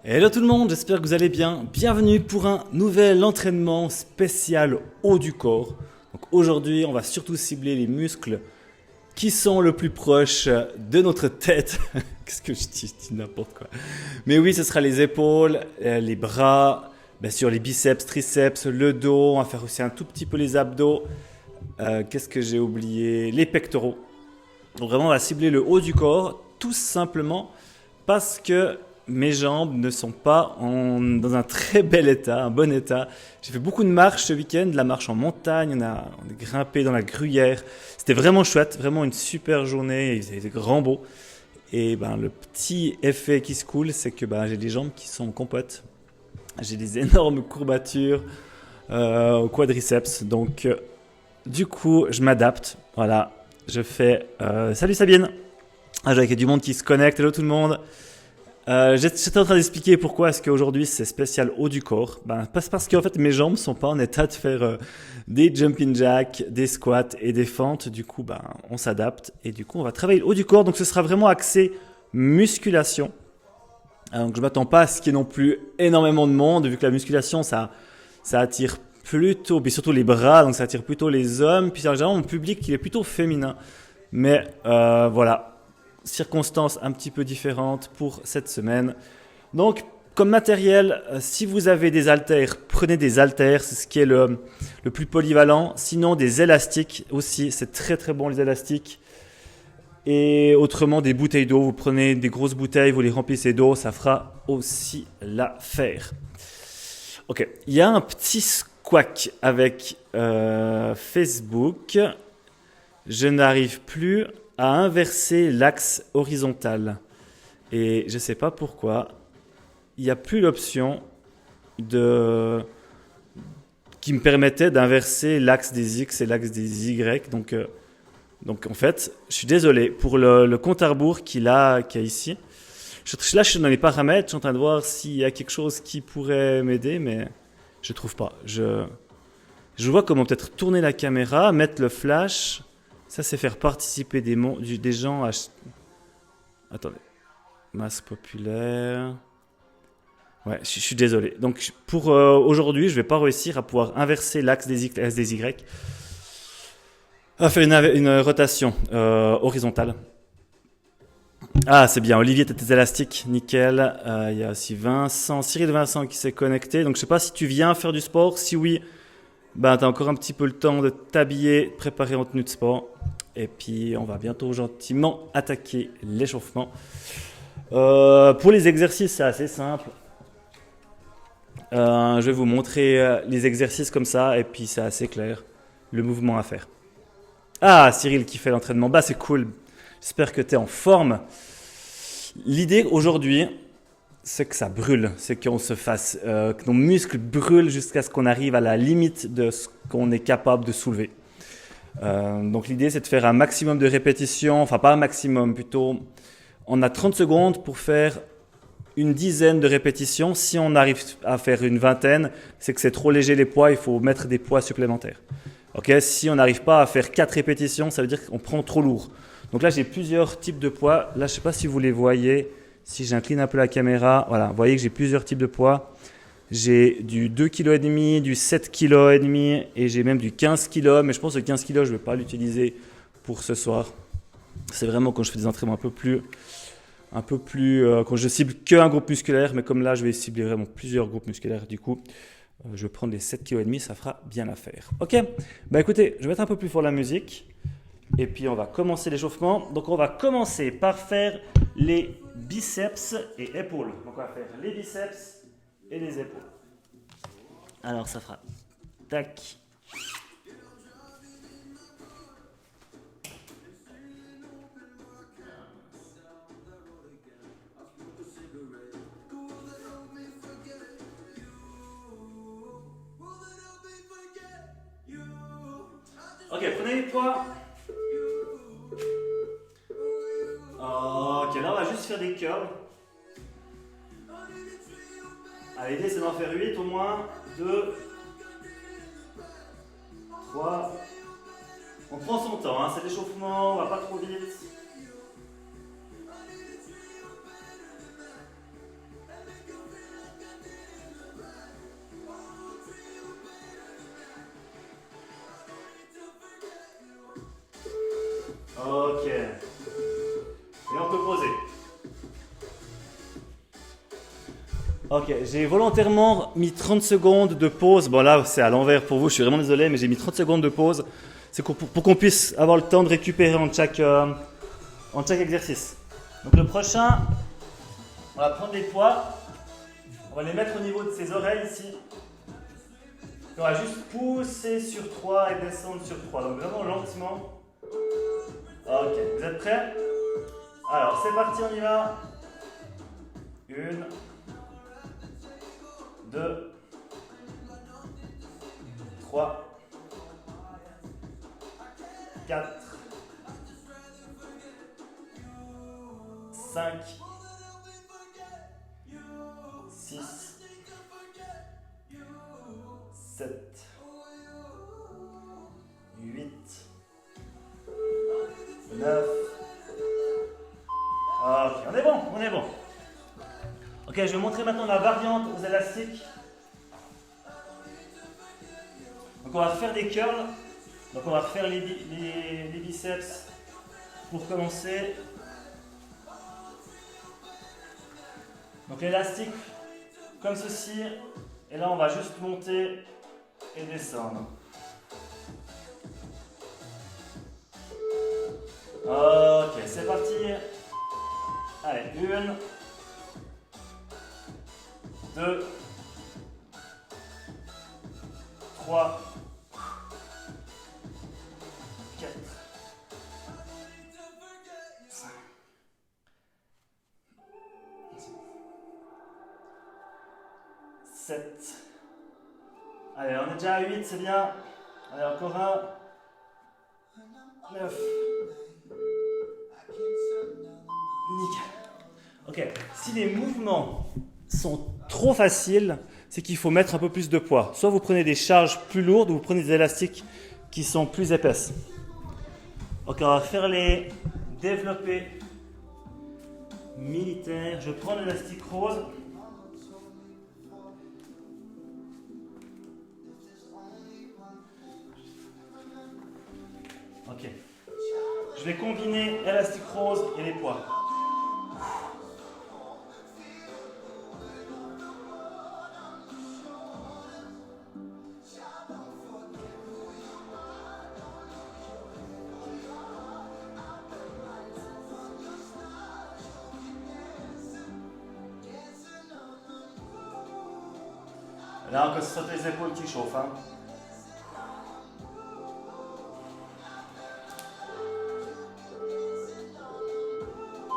Hello tout le monde, j'espère que vous allez bien. Bienvenue pour un nouvel entraînement spécial haut du corps. Donc aujourd'hui, on va surtout cibler les muscles qui sont le plus proches de notre tête. Qu'est-ce que je dis n'importe quoi. Mais oui, ce sera les épaules, les bras, bien sûr les biceps, triceps, le dos. On va faire aussi un tout petit peu les abdos. Qu'est-ce que j'ai oublié? Les pectoraux. Donc vraiment, on va cibler le haut du corps, tout simplement parce que mes jambes ne sont pas dans un très bel état, un bon état. J'ai fait beaucoup de marches ce week-end, de la marche en montagne, on a grimpé dans la Gruyère. C'était vraiment chouette, vraiment une super journée, il faisait grand beau. Et ben, le petit effet qui se coule, c'est que j'ai des jambes qui sont compotes. J'ai des énormes courbatures au quadriceps. Donc, du coup, je m'adapte. Voilà, je fais... salut Sabine. Avec du monde qui se connecte. Hello tout le monde. J'étais en train d'expliquer pourquoi est-ce qu'aujourd'hui c'est spécial haut du corps. Parce qu'en fait mes jambes ne sont pas en état de faire des jumping jacks, des squats et des fentes. Du coup, on s'adapte et du coup on va travailler le haut du corps. Donc ce sera vraiment axé musculation. Donc je m'attends pas à ce qu'il y ait non plus énormément de monde, vu que la musculation ça attire plutôt, puis surtout les bras, donc ça attire plutôt les hommes. Puis généralement mon public il est plutôt féminin. Mais voilà. Circonstances un petit peu différentes pour cette semaine. Donc, comme matériel, si vous avez des haltères, prenez des haltères, c'est ce qui est le plus polyvalent. Sinon, des élastiques aussi, c'est très très bon les élastiques. Et autrement, des bouteilles d'eau, vous prenez des grosses bouteilles, vous les remplissez d'eau, ça fera aussi l'affaire. Ok, il y a un petit squack avec Facebook. Je n'arrive plus à inverser l'axe horizontal. Et je ne sais pas pourquoi, il n'y a plus l'option qui me permettait d'inverser l'axe des X et l'axe des Y. Donc en fait, je suis désolé pour le compte à rebours qu'il y a ici. Là, je suis dans les paramètres, je suis en train de voir s'il y a quelque chose qui pourrait m'aider, mais je ne trouve pas. Je vois comment peut-être tourner la caméra, mettre le flash. Ça, c'est faire participer des gens à... Attendez. Masse populaire. Ouais, je suis désolé. Donc, pour aujourd'hui, je ne vais pas réussir à pouvoir inverser l'axe des X et des Y. À faire une rotation horizontale. Ah, c'est bien. Olivier, t'as tes élastiques. Nickel. Il y a aussi Cyril Vincent qui s'est connecté. Donc, je ne sais pas si tu viens faire du sport. Si oui... tu as encore un petit peu le temps de t'habiller, de préparer en tenue de sport. Et puis, on va bientôt gentiment attaquer l'échauffement. Pour les exercices, c'est assez simple. Je vais vous montrer les exercices comme ça. Et puis, c'est assez clair. Le mouvement à faire. Ah, Cyril qui fait l'entraînement. C'est cool. J'espère que tu es en forme. L'idée aujourd'hui... c'est que ça brûle, c'est qu'on se fasse, que nos muscles brûlent jusqu'à ce qu'on arrive à la limite de ce qu'on est capable de soulever. Donc l'idée c'est de faire un maximum de répétitions, enfin pas un maximum plutôt, on a 30 secondes pour faire une dizaine de répétitions. Si on arrive à faire une vingtaine, c'est que c'est trop léger les poids, il faut mettre des poids supplémentaires. Okay, si on n'arrive pas à faire 4 répétitions, ça veut dire qu'on prend trop lourd. Donc là j'ai plusieurs types de poids, là je ne sais pas si vous les voyez. Si j'incline un peu la caméra, voilà, vous voyez que j'ai plusieurs types de poids. J'ai du 2,5 kg, du 7,5 kg et j'ai même du 15 kg. Mais je pense que le 15 kg, je ne vais pas l'utiliser pour ce soir. C'est vraiment quand je fais des entraînements un peu plus quand je cible qu'un groupe musculaire. Mais comme là, je vais cibler vraiment plusieurs groupes musculaires. Du coup, je vais prendre les 7,5 kg, ça fera bien l'affaire. Ok, écoutez, je vais mettre un peu plus fort la musique. Et puis, on va commencer l'échauffement. Donc, on va commencer par faire les biceps et épaules. Donc, on va faire les biceps et les épaules. Alors, ça fera tac. Ok, prenez les poids. Ok, là on va juste faire des curls. Allez, l'idée c'est d'en faire 8 au moins. 2, 3. On prend son temps, c'est l'échauffement, on va pas trop vite. Ok, j'ai volontairement mis 30 secondes de pause. Bon là, c'est à l'envers pour vous, je suis vraiment désolé, mais j'ai mis 30 secondes de pause. C'est pour qu'on puisse avoir le temps de récupérer en chaque exercice. Donc le prochain, on va prendre les poids. On va les mettre au niveau de ses oreilles ici. On va juste pousser sur 3 et descendre sur 3. Donc vraiment lentement. Ok, vous êtes prêts? Alors c'est parti, on y va. 1, 2, 3, 4, 5, 6, 7, 8, 9. Ok, on est bon, on est bon. Ok, je vais vous montrer maintenant la variante aux élastiques. Donc on va faire des curls. Donc on va refaire les biceps pour commencer. Donc l'élastique comme ceci. Et là on va juste monter et descendre. Ok, c'est parti. Allez, 1, 2, 3, 4, 5, 7. Allez, on est déjà à 8, c'est bien. Allez, encore un. 9. Nickel. Ok, si les mouvements sont trop faciles, c'est qu'il faut mettre un peu plus de poids. Soit vous prenez des charges plus lourdes ou vous prenez des élastiques qui sont plus épaisses. Ok, on va faire les développés militaires. Je prends l'élastique rose. Ok. Je vais combiner élastique rose et les poids. Là, encore, ce sont les épaules qui chauffent. Hein.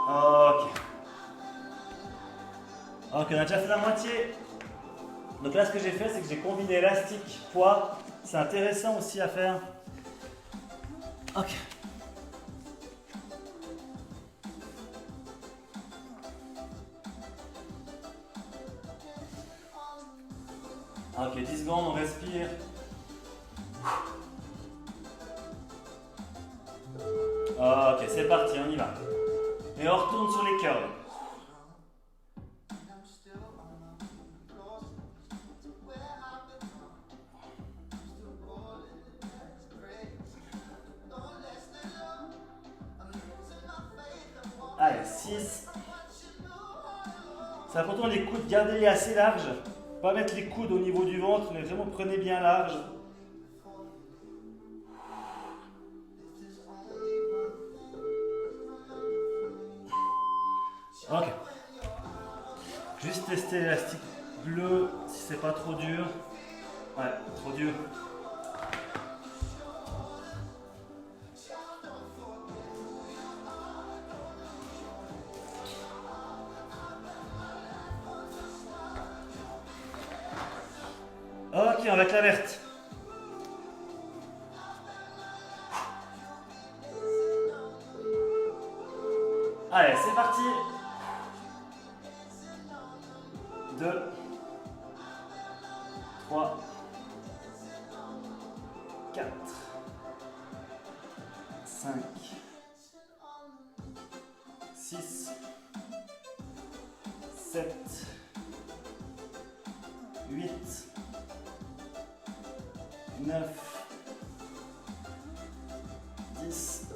Ok. Ok, on a déjà fait la moitié. Donc là, ce que j'ai fait, c'est que j'ai combiné élastique, poids. C'est intéressant aussi à faire. Ok. Ok, 10 secondes, on respire. Ok, c'est parti, on y va. Et on retourne sur les curls. Allez, 6. C'est important les coudes, gardez-les assez larges. Pas mettre les coudes au niveau du ventre, mais vraiment prenez bien large. Ok. Juste tester l'élastique bleu si c'est pas trop dur. Ouais, trop dur. Ok, avec la verte. Allez, c'est parti. 2, 3, 4, 5, 6, 7, 8, 9, 10.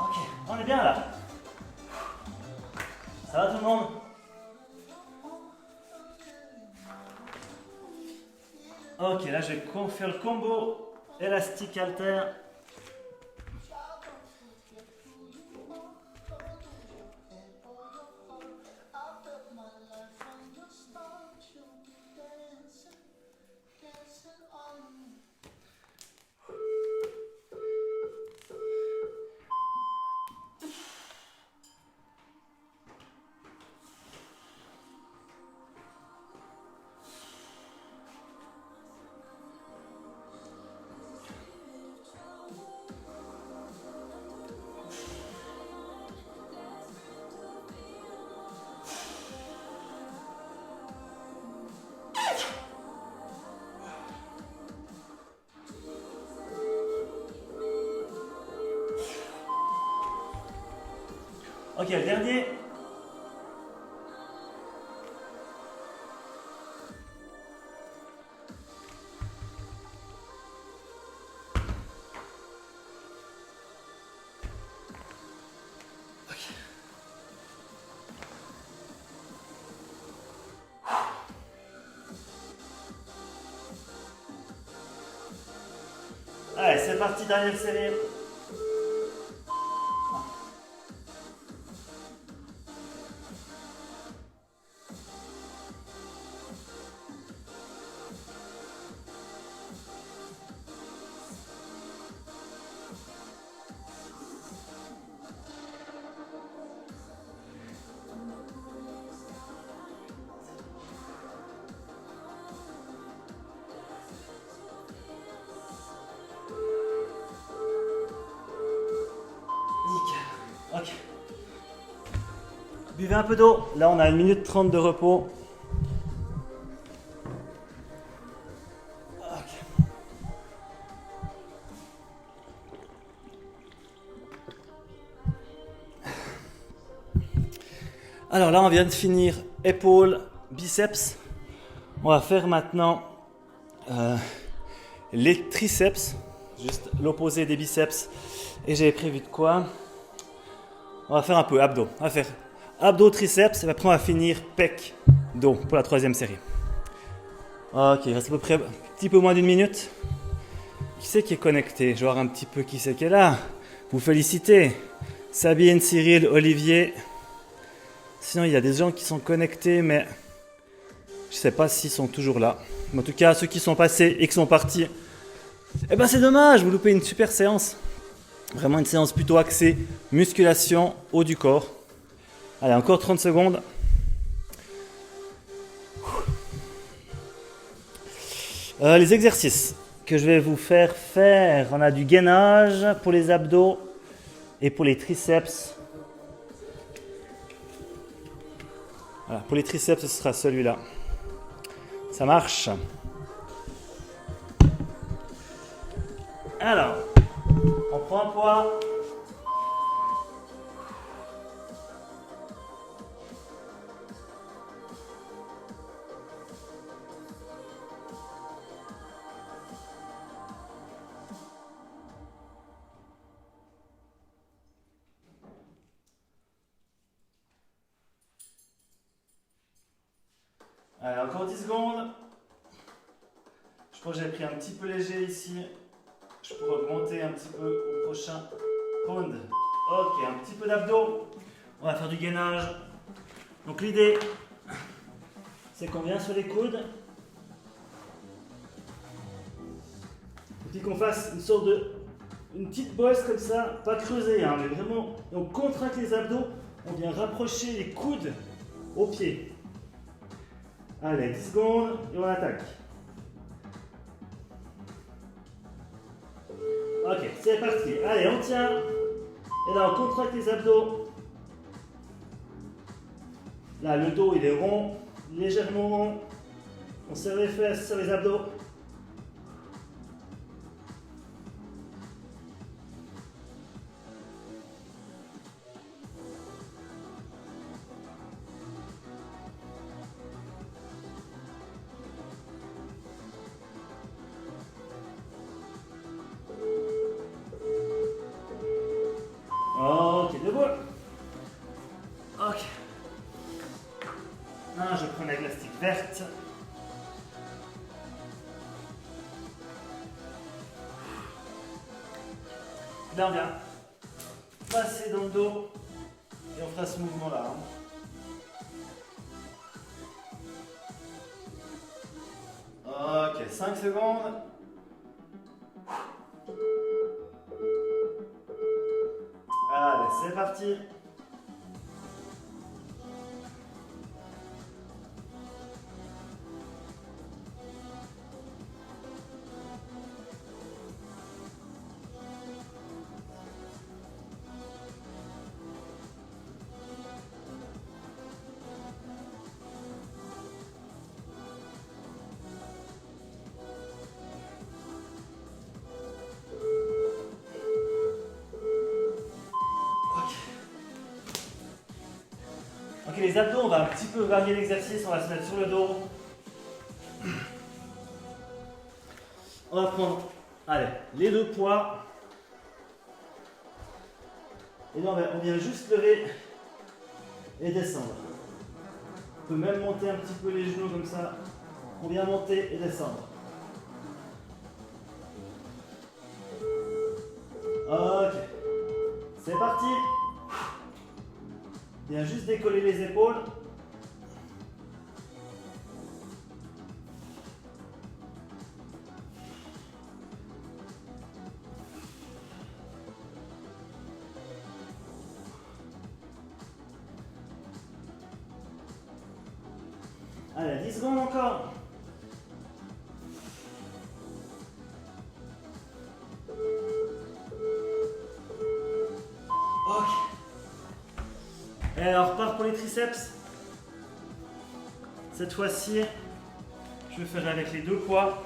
Ok, on est bien là. Ça va tout le monde? Ok, là je vais faire le combo élastique halter. Ok, le dernier. Allez, c'est parti, dernière série. Nickel. Ok. Buvez un peu d'eau. Là, on a 1 minute 30 de repos. Ok. Alors là, on vient de finir épaules, biceps. On va faire maintenant les triceps, juste l'opposé des biceps. Et j'avais prévu de quoi? On va faire un peu abdos. On va faire abdos, triceps, et après on va finir pec, dos pour la 3e série. Ok, il reste à peu près un petit peu moins d'1 minute. Qui c'est qui est connecté? Je vais voir un petit peu qui c'est qui est là. Vous félicitez. Sabine, Cyril, Olivier. Sinon, il y a des gens qui sont connectés, mais je ne sais pas s'ils sont toujours là. Mais en tout cas, ceux qui sont passés et qui sont partis, eh ben c'est dommage, vous loupez une super séance. Vraiment une séance plutôt axée musculation, haut du corps. Allez, encore 30 secondes. Les exercices que je vais vous faire, on a du gainage pour les abdos et pour les triceps. Voilà, pour les triceps, ce sera celui-là. Ça marche. Alors, on prend un poids. Allez, encore 10 secondes. Je crois que j'ai pris un petit peu léger ici. Je pourrais augmenter un petit peu au prochain round. Ok, un petit peu d'abdos. On va faire du gainage. Donc l'idée, c'est qu'on vient sur les coudes. Et puis qu'on fasse une petite bosse comme ça, pas creusée, hein, mais vraiment, on contracte les abdos, on vient rapprocher les coudes aux pieds. Allez, 10 secondes et on attaque. Ok, c'est parti. Allez, on tient. Et là, on contracte les abdos. Là, le dos, il est rond, légèrement rond. On serre les fesses, serre les abdos. Ok, debout. Ok. verte. Là, on vient passer dans le dos et on fera ce mouvement-là. Ok, 5 secondes. Allez, c'est parti. Ok, les abdos, on va un petit peu varier l'exercice, on va se mettre sur le dos. On va prendre, allez, les deux poids. Et là, on vient juste lever et descendre. On peut même monter un petit peu les genoux comme ça. On vient monter et descendre. Ok, c'est parti. Viens juste décoller les épaules. Allez, 10 secondes encore. Ok. Et alors, on repart pour les triceps. Cette fois-ci, je vais faire avec les deux poids.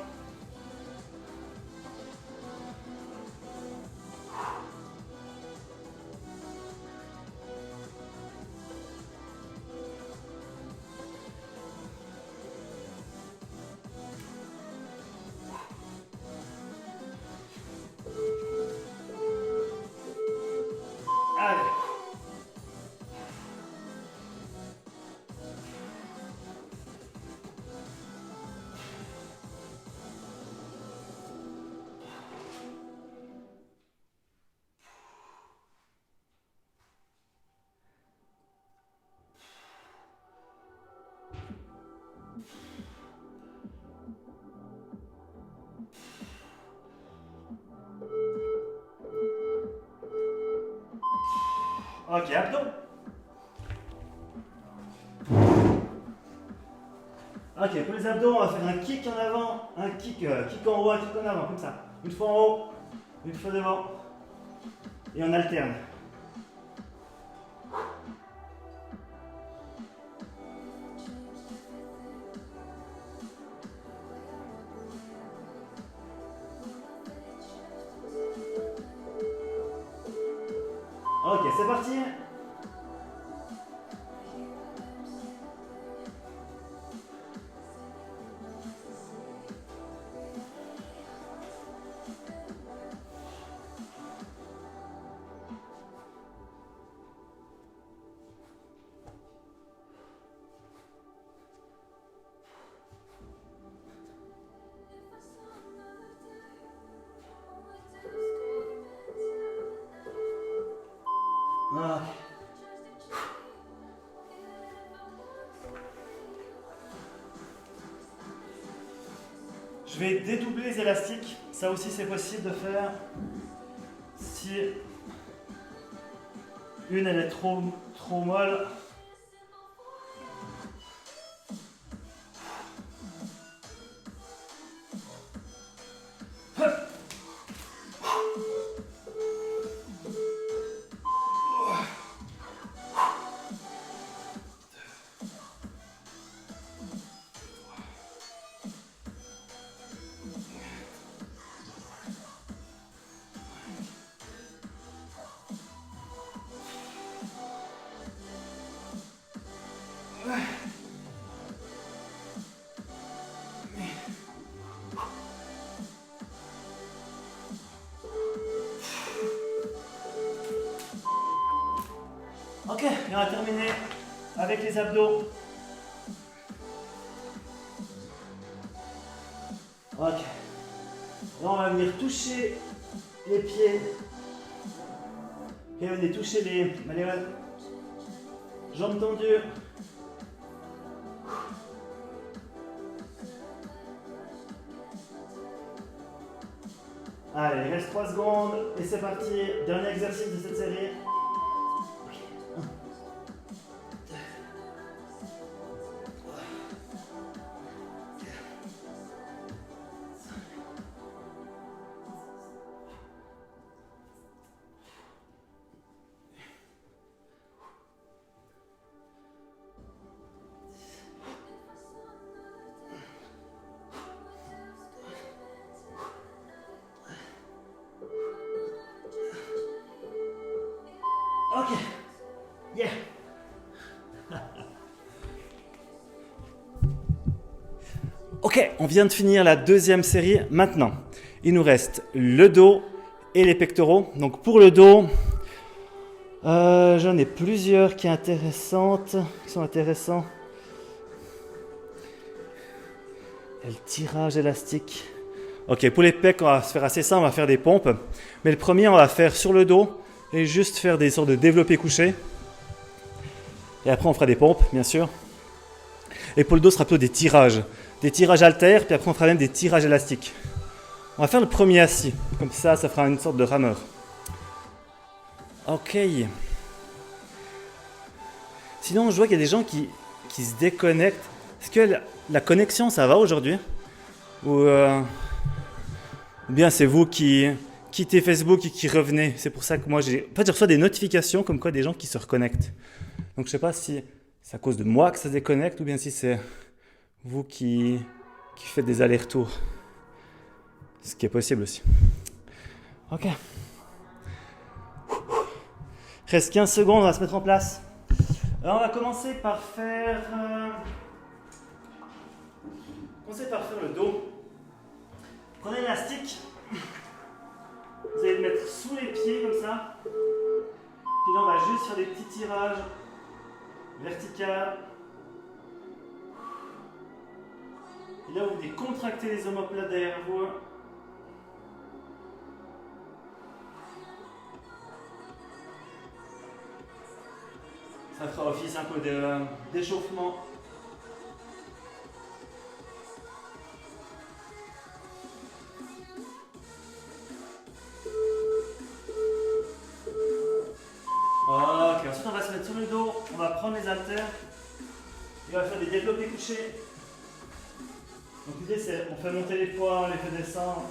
Allez. Ok, abdos. Ok, pour les abdos, on va faire un kick en avant, un kick en haut, un kick en avant, comme ça. Une fois en haut, une fois devant. Et on alterne. Ok, c'est parti. Ah. Je vais dédoubler les élastiques. Ça aussi, c'est possible de faire si une elle est trop molle. Ok, et on va terminer avec les abdos. Ok. Là, on va venir toucher les pieds. Et venez toucher les jambes tendues. Allez, il reste 3 secondes et c'est parti. Dernier exercice de cette série. Ok. Yeah. Ok, on vient de finir la deuxième série. Maintenant, il nous reste le dos et les pectoraux. Donc pour le dos, j'en ai plusieurs qui sont intéressants. Et le tirage élastique. Ok, pour les pecs, on va se faire assez simple, on va faire des pompes. Mais le premier, on va faire sur le dos et juste faire des sortes de développés couchés. Et après, on fera des pompes, bien sûr. Et pour le dos, ce sera plutôt des tirages. Des tirages haltères, puis après, on fera même des tirages élastiques. On va faire le premier assis. Comme ça fera une sorte de rameur. Ok. Sinon, je vois qu'il y a des gens qui se déconnectent. Est-ce que la connexion, ça va aujourd'hui? Ou bien c'est vous qui quittez Facebook et qui revenez? C'est pour ça que moi, je reçois des notifications comme quoi des gens qui se reconnectent. Donc, je ne sais pas si c'est à cause de moi que ça se déconnecte ou bien si c'est vous qui faites des allers-retours. Ce qui est possible aussi. Ok. Reste 15 secondes, on va se mettre en place. Alors, on va commencer par faire le dos. Prenez l'élastique. Vous allez le mettre sous les pieds comme ça. Puis là, on va juste faire des petits tirages verticaux. Et là, vous venez contracter les omoplates derrière vous. Ça fera office un peu d'échauffement. Ok, ensuite on va se mettre sur le dos, on va prendre les haltères et on va faire des développés couchés. Donc l'idée c'est on fait monter les poids, on les fait descendre.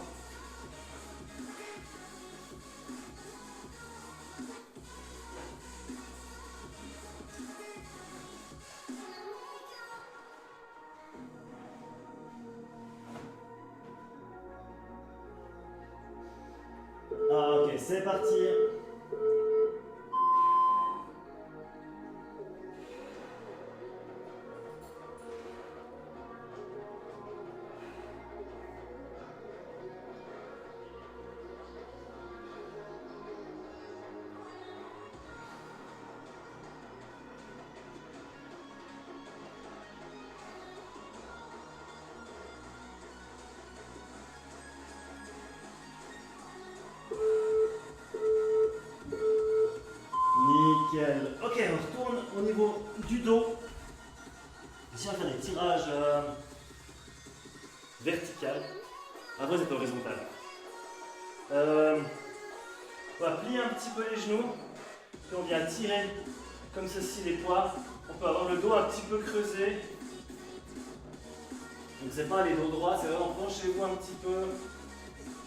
Ok, c'est parti. Nickel. Ok, on retourne au niveau du dos. Ici, on va faire des tirages verticaux. Après, c'est horizontal. On va plier un petit peu les genoux. Puis on vient tirer comme ceci les poids. On peut avoir le dos un petit peu creusé. Donc, c'est pas les dos droits, c'est vraiment penchez-vous un petit peu.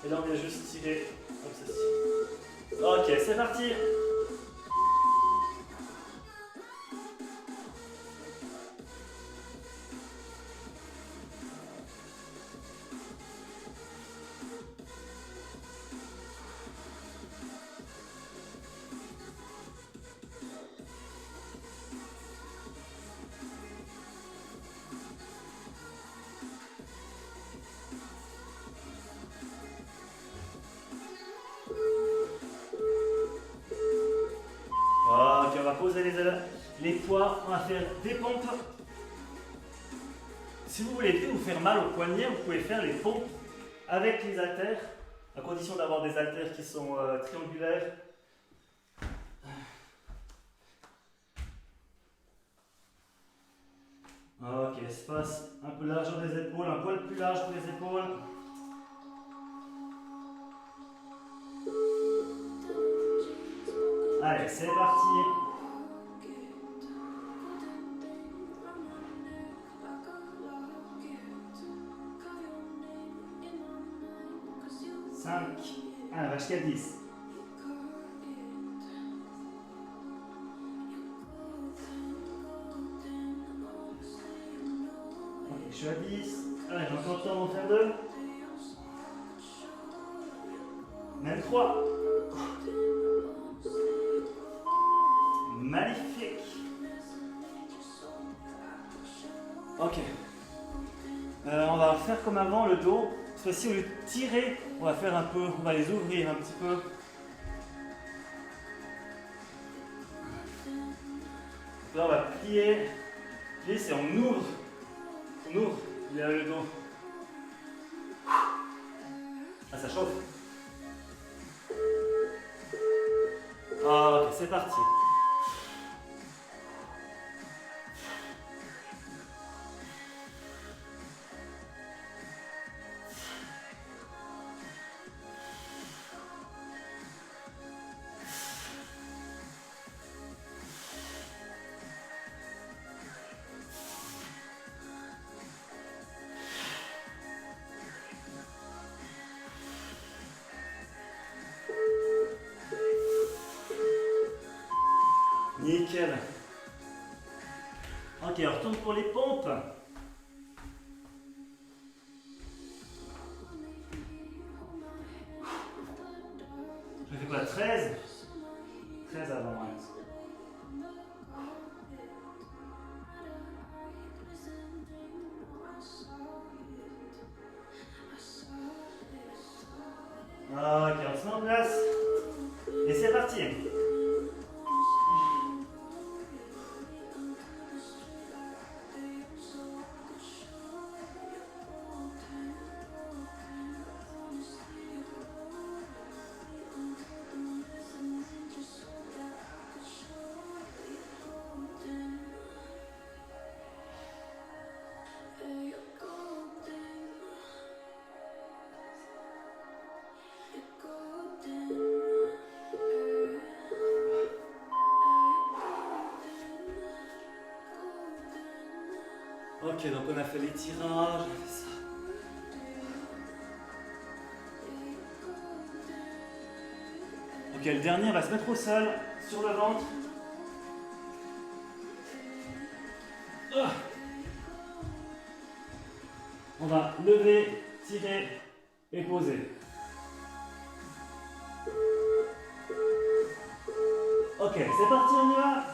Et là, on vient juste tirer comme ceci. Ok, c'est parti. Ok, on va poser les poids, on va faire des pompes. Si vous voulez plus vous faire mal au poignet, vous pouvez faire les pompes avec les haltères, à condition d'avoir des haltères qui sont triangulaires. Ok, espace un peu largeur des épaules, un poil plus large pour les épaules. Allez, c'est parti. On va jusqu'à 10. Ok, je suis à 10. Allez, j'ai encore le temps d'en faire 2. Même 3. Magnifique. Ok. On va faire comme avant le dos. Cette fois-ci, au lieu de tirer, on va faire un peu, on va les ouvrir un petit peu. Là, on va plier. Plier, c'est on ouvre. On ouvre le dos. Ah, ça chauffe. Ah, ok, c'est parti. Nickel. Ok, on retourne pour les pompes. Je fais quoi, 13? 13 avant, ouais. Ok, on se met en place. Et c'est parti. Ok, donc on a fait les tirages, on a fait ça. Ok, le dernier, on va se mettre au sol, sur le ventre. On va lever, tirer et poser. Ok, c'est parti, on y va.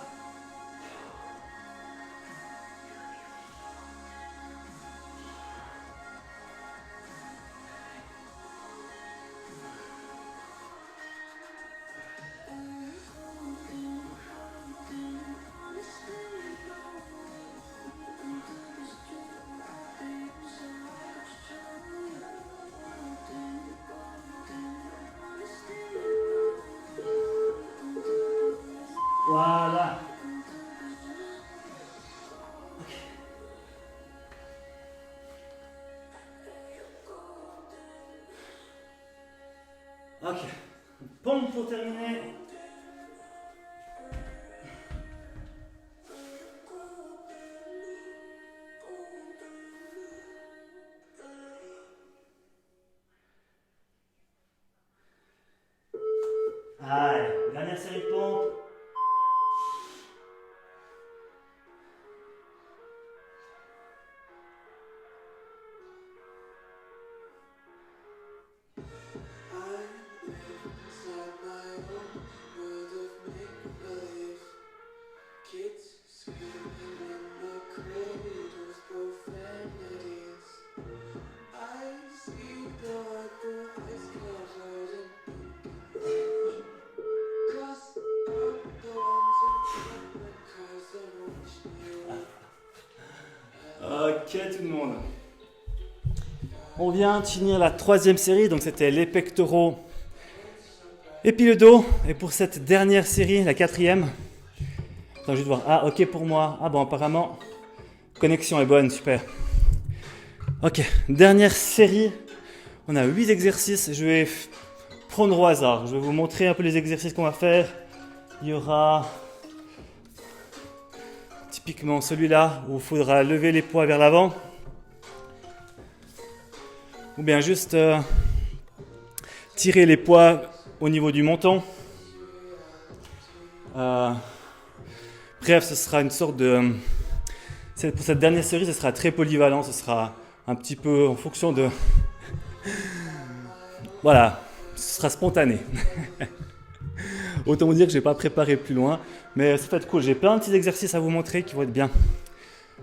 Voilà. Ok. Pompe pour terminer. Allez, dernière série de pompes. Ok tout le monde. On vient de finir la 3e série, donc c'était les pectoraux et puis le dos. Et pour cette dernière série, la 4e, attends, je vais voir. Ah, ok pour moi. Ah bon, apparemment, connexion est bonne, super. Ok, dernière série. On a 8 exercices. Je vais prendre au hasard. Je vais vous montrer un peu les exercices qu'on va faire. Il y aura typiquement celui-là où il faudra lever les poids vers l'avant. Ou bien juste tirer les poids au niveau du menton. Bref, ce sera une sorte de... Pour cette dernière série, ce sera très polyvalent. Ce sera un petit peu en fonction de... Voilà, ce sera spontané. Autant vous dire que je n'ai pas préparé plus loin. Mais ça va être cool. J'ai plein de petits exercices à vous montrer qui vont être bien.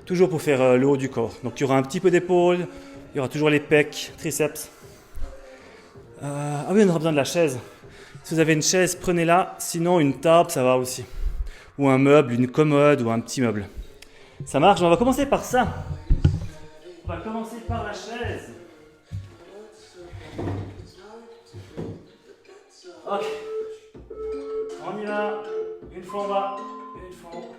Toujours pour faire le haut du corps. Donc il y aura un petit peu d'épaule. Il y aura toujours les pecs, triceps. Ah oui, on aura besoin de la chaise. Si vous avez une chaise, prenez-la. Sinon, une table, ça va aussi. Ou un meuble, une commode ou un petit meuble. Ça marche. On va commencer par ça. On va commencer par la chaise. Ok. On y va. Une fois en bas, une fois en haut.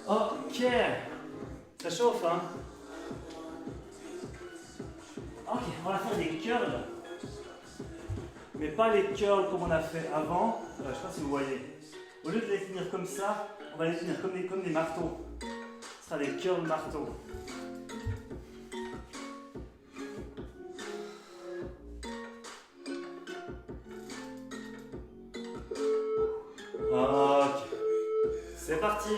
Ok, ça chauffe, hein. Ok, on va faire des curls, mais pas les curls comme on a fait avant. Je ne sais pas si vous voyez. Au lieu de les tenir comme ça, on va les tenir comme des marteaux. Ce sera des curls marteaux. Ok, c'est parti.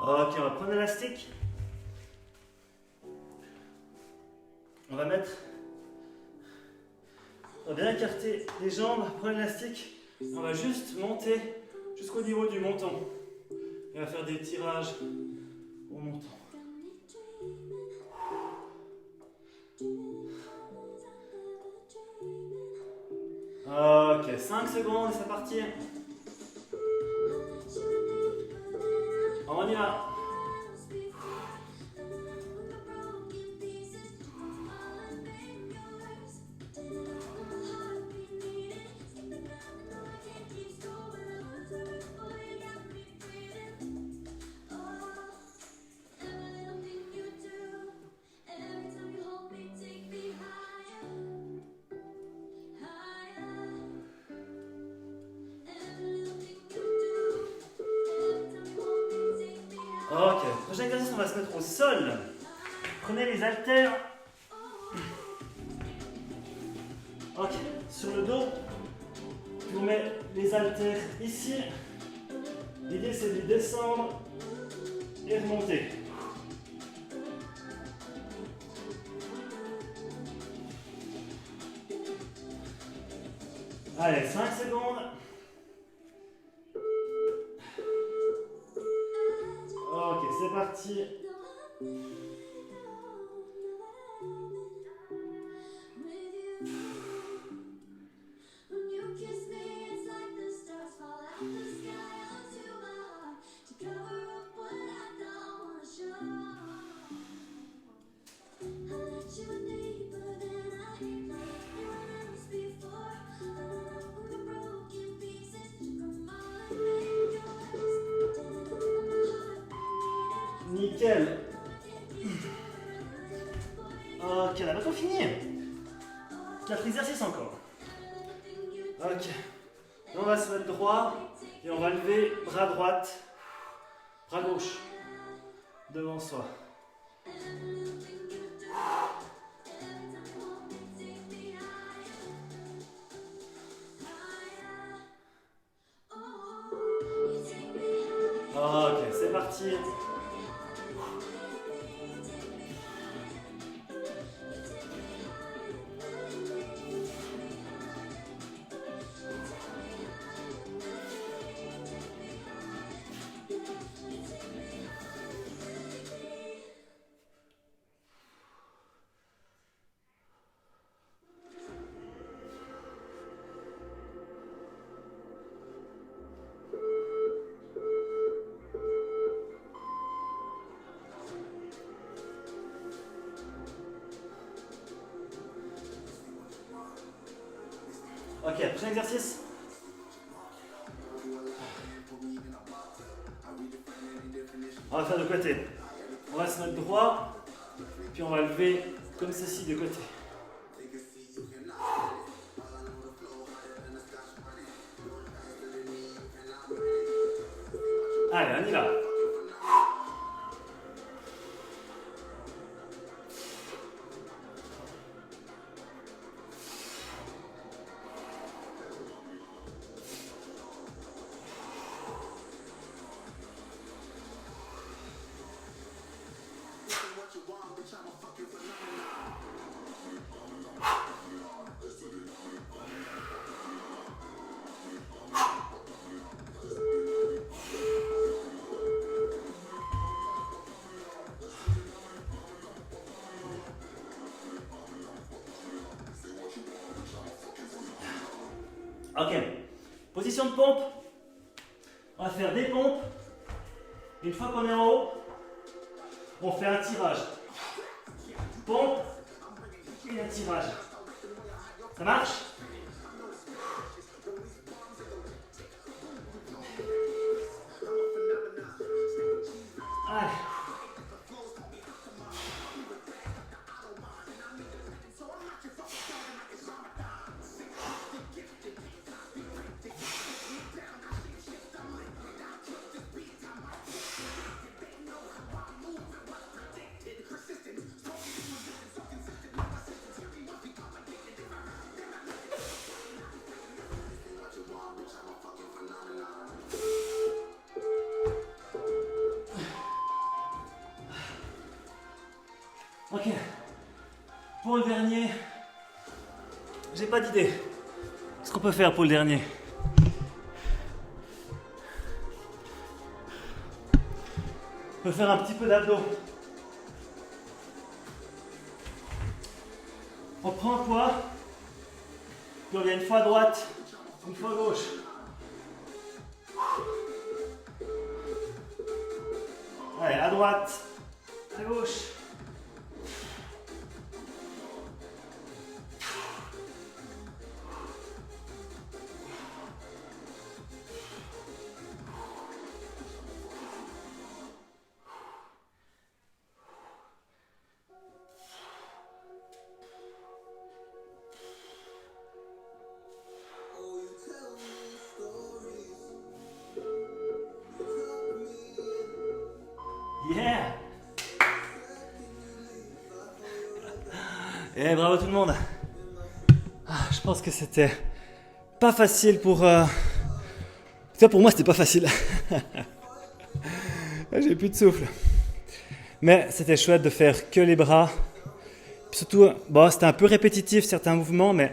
Ok, on va prendre l'élastique. On va mettre... On va bien écarter les jambes, prendre l'élastique. On va juste monter jusqu'au niveau du menton. Et on va faire des tirages au menton. Ok, 5 secondes et c'est parti. On y va. Ok, prochain exercice, on va se mettre au sol. Prenez les haltères. Ok, sur le dos, je vous mets les haltères ici. L'idée c'est de descendre et remonter. Allez, 5 secondes. Ok, c'est parti. Nickel. Ok, on a bientôt fini. 4 exercices encore. Ok. On va se mettre droit et on va lever bras droite, bras gauche devant soi. Ok, c'est parti. Ok, prochain exercice. On va faire de côté. On va se mettre droit, puis on va lever comme ceci de côté. Allez, on y va. Ok, position de pompe, on va faire des pompes. Une fois qu'on est en haut, on fait un tirage. Pompe et un tirage. Ça marche? Allez. Ok, pour le dernier, j'ai pas d'idée. Qu'est-ce qu'on peut faire pour le dernier? On peut faire un petit peu d'abdos. On prend un poids, puis on vient une fois à droite, une fois à gauche. Allez, à droite, à gauche. Yeah! Et bravo tout le monde! Je pense que c'était pas facile pour... Ça pour moi c'était pas facile. J'ai plus de souffle. Mais c'était chouette de faire que les bras. Puis surtout, bon, c'était un peu répétitif certains mouvements, mais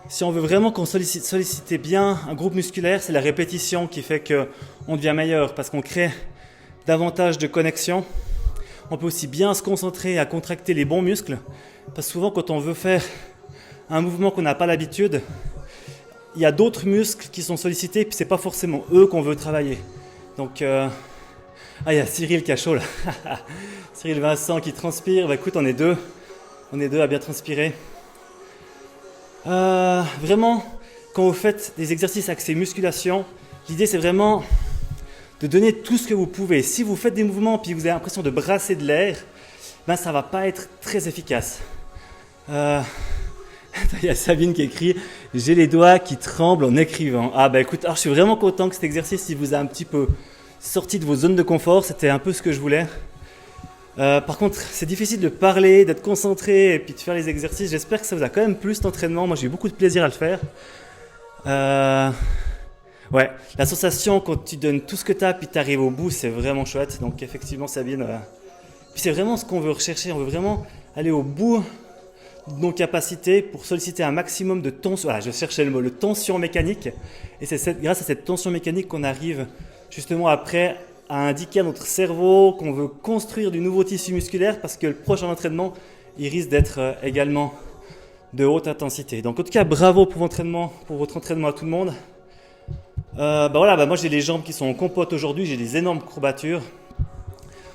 si on veut vraiment qu'on sollicite bien un groupe musculaire, c'est la répétition qui fait qu'on devient meilleur parce qu'on crée davantage de connexions. On peut aussi bien se concentrer à contracter les bons muscles parce que souvent quand on veut faire un mouvement qu'on n'a pas l'habitude, il y a d'autres muscles qui sont sollicités et puis c'est pas forcément eux qu'on veut travailler. Donc, il y a Cyril qui a chaud là. Cyril Vincent qui transpire. Bah, écoute, on est deux à bien transpirer. Vraiment, quand vous faites des exercices axés musculation, l'idée c'est vraiment de donner tout ce que vous pouvez. Si vous faites des mouvements puis vous avez l'impression de brasser de l'air, ben ça va pas être très efficace. Euh, Il y a Sabine qui écrit « J'ai les doigts qui tremblent en écrivant ». Ah bah écoute, alors je suis vraiment content que cet exercice il vous a un petit peu sorti de vos zones de confort, c'était un peu ce que je voulais. Par contre, c'est difficile de parler, d'être concentré et puis de faire les exercices. J'espère que ça vous a quand même plu cet entraînement. Moi j'ai eu beaucoup de plaisir à le faire. Ouais, la sensation quand tu donnes tout ce que tu as puis tu arrives au bout, c'est vraiment chouette. Donc effectivement Sabine, puis c'est vraiment ce qu'on veut rechercher. On veut vraiment aller au bout de nos capacités pour solliciter un maximum de tension. Voilà, je cherchais le mot, le tension mécanique. Et c'est grâce à cette tension mécanique qu'on arrive justement après à indiquer à notre cerveau qu'on veut construire du nouveau tissu musculaire parce que le prochain entraînement, il risque d'être également de haute intensité. Donc en tout cas, bravo pour votre entraînement à tout le monde. Moi j'ai les jambes qui sont en compote aujourd'hui, j'ai des énormes courbatures.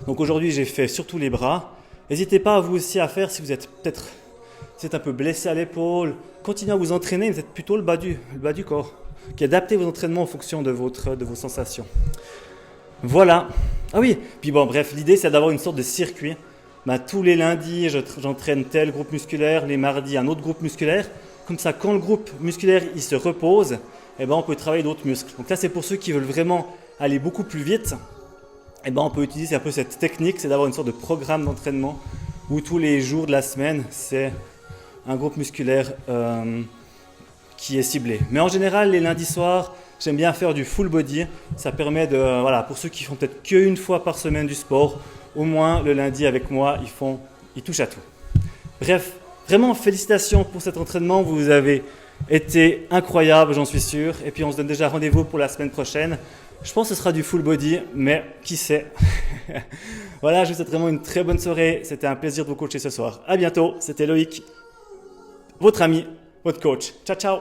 Donc aujourd'hui j'ai fait surtout les bras. N'hésitez pas vous aussi à faire si vous êtes peut-être un peu blessé à l'épaule. Continuez à vous entraîner, vous êtes plutôt le bas du corps. Qui adaptez vos entraînements en fonction de vos sensations. Voilà. Ah oui, puis bon bref, l'idée c'est d'avoir une sorte de circuit. Tous les lundis j'entraîne tel groupe musculaire, les mardis un autre groupe musculaire. Comme ça quand le groupe musculaire il se repose, on peut travailler d'autres muscles. Donc là c'est pour ceux qui veulent vraiment aller beaucoup plus vite. On peut utiliser un peu cette technique, c'est d'avoir une sorte de programme d'entraînement où tous les jours de la semaine c'est un groupe musculaire qui est ciblé. Mais en général, les lundis soirs, j'aime bien faire du full body. Ça permet pour ceux qui font peut-être qu'une fois par semaine du sport, au moins le lundi avec moi, ils touchent à tout. Bref, vraiment félicitations pour cet entraînement. Vous avez été incroyable, j'en suis sûr. Et puis on se donne déjà rendez-vous pour la semaine prochaine. Je pense que ce sera du full body, mais qui sait. Voilà, je vous souhaite vraiment une très bonne soirée. C'était un plaisir de vous coacher ce soir. À bientôt, c'était Loïc, votre ami, votre coach. Ciao, ciao.